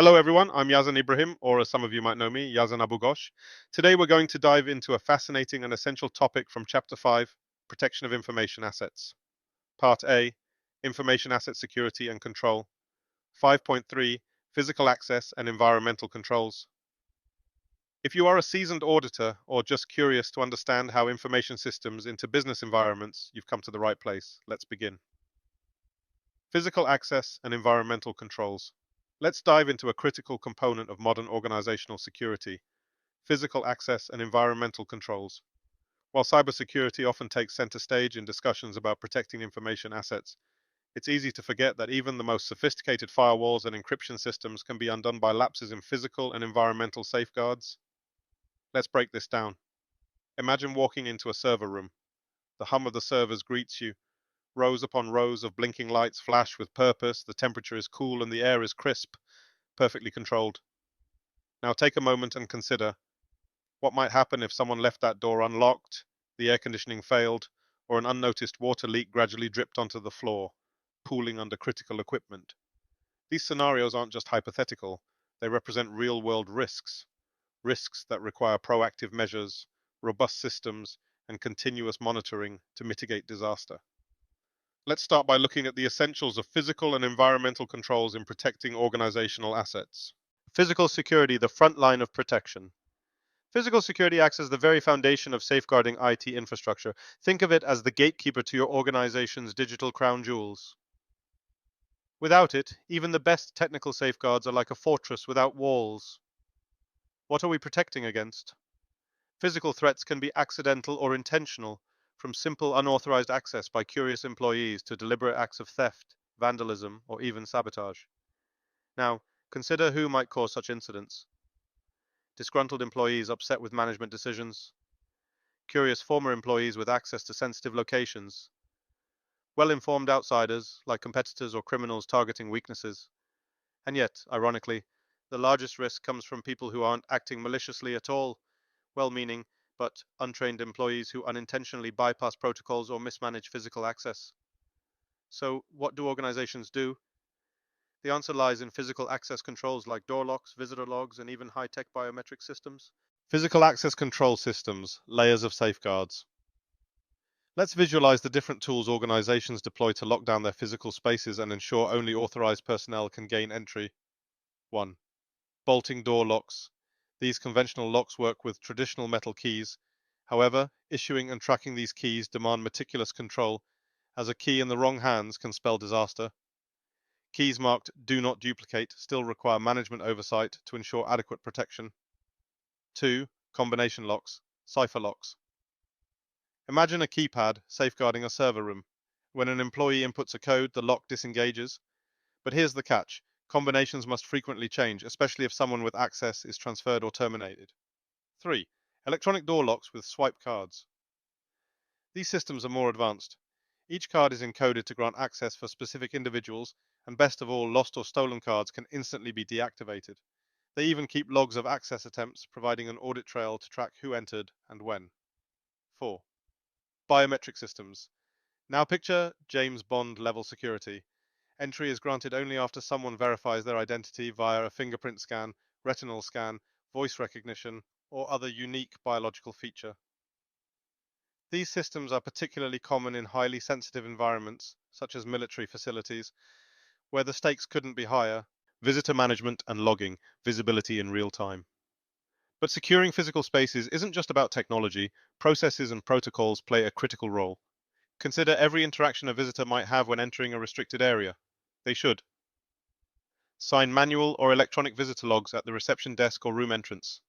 Hello everyone, I'm Yazan Ibrahim, or as some of you might know me, Yazan Abu Ghosh. Today we're going to dive into a fascinating and essential topic from Chapter 5, Protection of Information Assets. Part A, Information Asset Security and Control. 5.3, Physical Access and Environmental Controls. If you are a seasoned auditor or just curious to understand how information systems into business environments, you've come to the right place. Let's begin. Physical access and environmental controls. Let's dive into a critical component of modern organizational security: physical access and environmental controls. While cybersecurity often takes center stage in discussions about protecting information assets, it's easy to forget that even the most sophisticated firewalls and encryption systems can be undone by lapses in physical and environmental safeguards. Let's break this down. Imagine walking into a server room. The hum of the servers greets you. Rows upon rows of blinking lights flash with purpose, the temperature is cool and the air is crisp, perfectly controlled. Now take a moment and consider what might happen if someone left that door unlocked, the air conditioning failed, or an unnoticed water leak gradually dripped onto the floor, pooling under critical equipment. These scenarios aren't just hypothetical, they represent real-world risks, risks that require proactive measures, robust systems, and continuous monitoring to mitigate disaster. Let's start by looking at the essentials of physical and environmental controls in protecting organizational assets. Physical security, the front line of protection. Physical security acts as the very foundation of safeguarding IT infrastructure. Think of it as the gatekeeper to your organization's digital crown jewels. Without it, even the best technical safeguards are like a fortress without walls. What are we protecting against? Physical threats can be accidental or intentional, from simple unauthorized access by curious employees to deliberate acts of theft, vandalism, or even sabotage. Now, consider who might cause such incidents. Disgruntled employees upset with management decisions, curious former employees with access to sensitive locations, well-informed outsiders like competitors or criminals targeting weaknesses. And yet, ironically, the largest risk comes from people who aren't acting maliciously at all, well-meaning but untrained employees who unintentionally bypass protocols or mismanage physical access. So, what do organizations do? The answer lies in physical access controls like door locks, visitor logs, and even high-tech biometric systems. Physical access control systems, layers of safeguards. Let's visualize the different tools organizations deploy to lock down their physical spaces and ensure only authorized personnel can gain entry. 1. Bolting door locks. These conventional locks work with traditional metal keys. However, issuing and tracking these keys demand meticulous control, as a key in the wrong hands can spell disaster. Keys marked "Do Not Duplicate" still require management oversight to ensure adequate protection. 2. Combination locks, cipher locks. Imagine a keypad safeguarding a server room. When an employee inputs a code, the lock disengages. But here's the catch: combinations must frequently change, especially if someone with access is transferred or terminated. 3. Electronic door locks with swipe cards. These systems are more advanced. Each card is encoded to grant access for specific individuals, and best of all, lost or stolen cards can instantly be deactivated. They even keep logs of access attempts, providing an audit trail to track who entered and when. 4. Biometric systems. Now picture James Bond level security. Entry is granted only after someone verifies their identity via a fingerprint scan, retinal scan, voice recognition, or other unique biological feature. These systems are particularly common in highly sensitive environments, such as military facilities, where the stakes couldn't be higher: visitor management and logging, visibility in real time. But securing physical spaces isn't just about technology. Processes and protocols play a critical role. Consider every interaction a visitor might have when entering a restricted area. They should sign manual or electronic visitor logs at the reception desk or room entrance.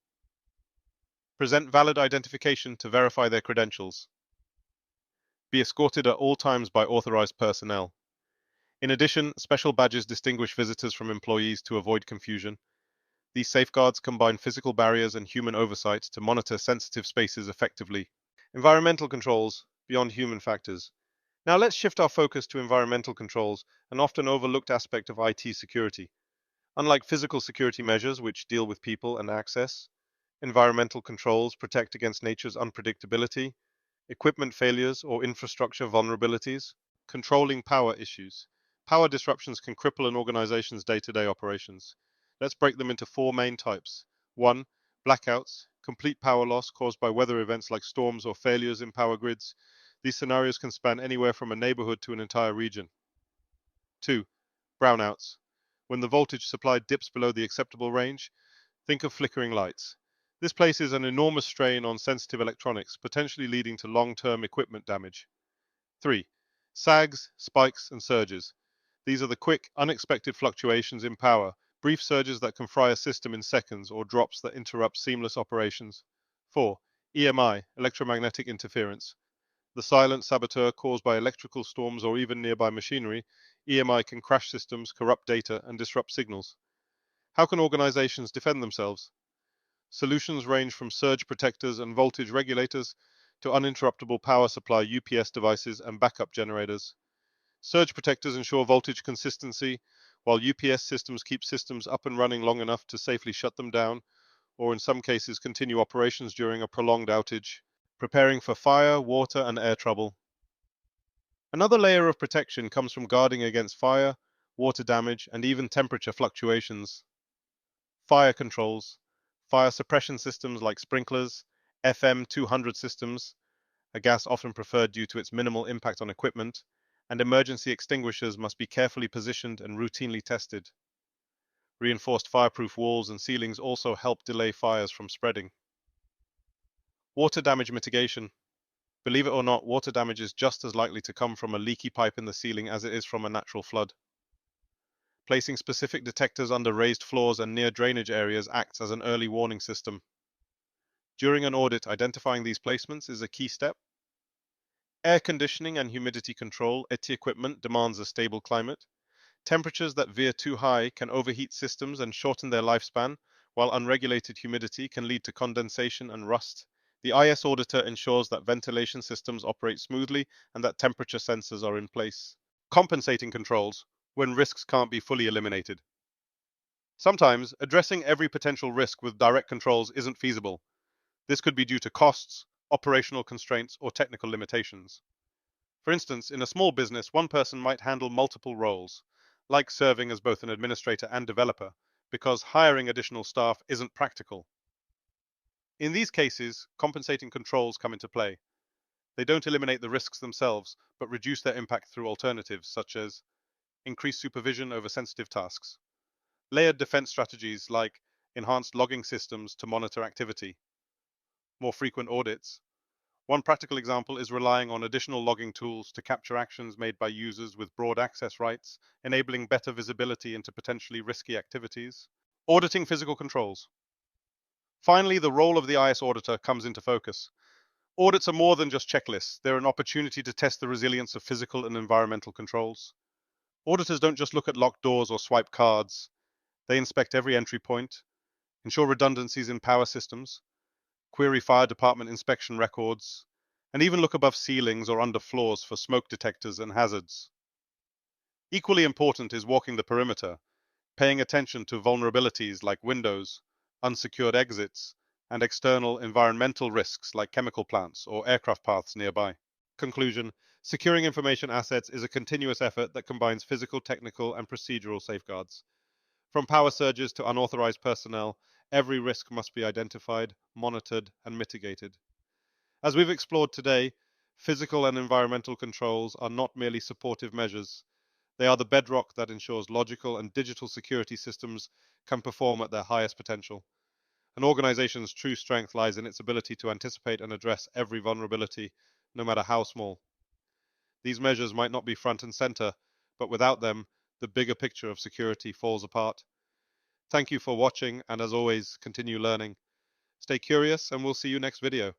Present valid identification to verify their credentials. Be escorted at all times by authorized personnel. In addition, special badges distinguish visitors from employees to avoid confusion. These safeguards combine physical barriers and human oversight to monitor sensitive spaces effectively. Environmental controls beyond human factors. Now let's shift our focus to environmental controls, an often overlooked aspect of IT security. Unlike physical security measures, which deal with people and access, environmental controls protect against nature's unpredictability, equipment failures, or infrastructure vulnerabilities. Controlling power issues. Power disruptions can cripple an organization's day-to-day operations. Let's break them into four main types. 1. Blackouts, complete power loss caused by weather events like storms or failures in power grids. These scenarios can span anywhere from a neighborhood to an entire region. 2. Brownouts, when the voltage supply dips below the acceptable range. Think of flickering lights. This places an enormous strain on sensitive electronics, potentially leading to long-term equipment damage. 3. Sags, spikes, and surges. These are the quick, unexpected fluctuations in power, brief surges that can fry a system in seconds or drops that interrupt seamless operations. 4. EMI, electromagnetic interference. The silent saboteur caused by electrical storms or even nearby machinery. EMI can crash systems, corrupt data, and disrupt signals. How can organizations defend themselves? Solutions range from surge protectors and voltage regulators to uninterruptible power supply UPS devices and backup generators. Surge protectors ensure voltage consistency, while UPS systems keep systems up and running long enough to safely shut them down, or in some cases continue operations during a prolonged outage, preparing for fire, water, and air trouble. Another layer of protection comes from guarding against fire, water damage, and even temperature fluctuations. Fire controls, fire suppression systems like sprinklers, FM 200 systems, a gas often preferred due to its minimal impact on equipment, and emergency extinguishers must be carefully positioned and routinely tested. Reinforced fireproof walls and ceilings also help delay fires from spreading. Water damage mitigation. Believe it or not, water damage is just as likely to come from a leaky pipe in the ceiling as it is from a natural flood. Placing specific detectors under raised floors and near drainage areas acts as an early warning system. During an audit, identifying these placements is a key step. Air conditioning and humidity control. IT equipment demands a stable climate. Temperatures that veer too high can overheat systems and shorten their lifespan, while unregulated humidity can lead to condensation and rust. The IS auditor ensures that ventilation systems operate smoothly and that temperature sensors are in place. Compensating controls, when risks can't be fully eliminated. Sometimes, addressing every potential risk with direct controls isn't feasible. This could be due to costs, operational constraints, or technical limitations. For instance, in a small business, one person might handle multiple roles, like serving as both an administrator and developer, because hiring additional staff isn't practical. In these cases, compensating controls come into play. They don't eliminate the risks themselves, but reduce their impact through alternatives, such as increased supervision over sensitive tasks, layered defense strategies like enhanced logging systems to monitor activity, more frequent audits. One practical example is relying on additional logging tools to capture actions made by users with broad access rights, enabling better visibility into potentially risky activities. Auditing physical controls. Finally, the role of the IS auditor comes into focus. Audits are more than just checklists. They're an opportunity to test the resilience of physical and environmental controls. Auditors don't just look at locked doors or swipe cards. They inspect every entry point, ensure redundancies in power systems, query fire department inspection records, and even look above ceilings or under floors for smoke detectors and hazards. Equally important is walking the perimeter, paying attention to vulnerabilities like windows, unsecured exits, and external environmental risks like chemical plants or aircraft paths nearby. Conclusion: securing information assets is a continuous effort that combines physical, technical, and procedural safeguards. From power surges to unauthorized personnel, every risk must be identified, monitored, and mitigated. As we've explored today, physical and environmental controls are not merely supportive measures. They are the bedrock that ensures logical and digital security systems can perform at their highest potential. An organization's true strength lies in its ability to anticipate and address every vulnerability, no matter how small. These measures might not be front and center, but without them, the bigger picture of security falls apart. Thank you for watching, and as always, continue learning. Stay curious, and we'll see you next video.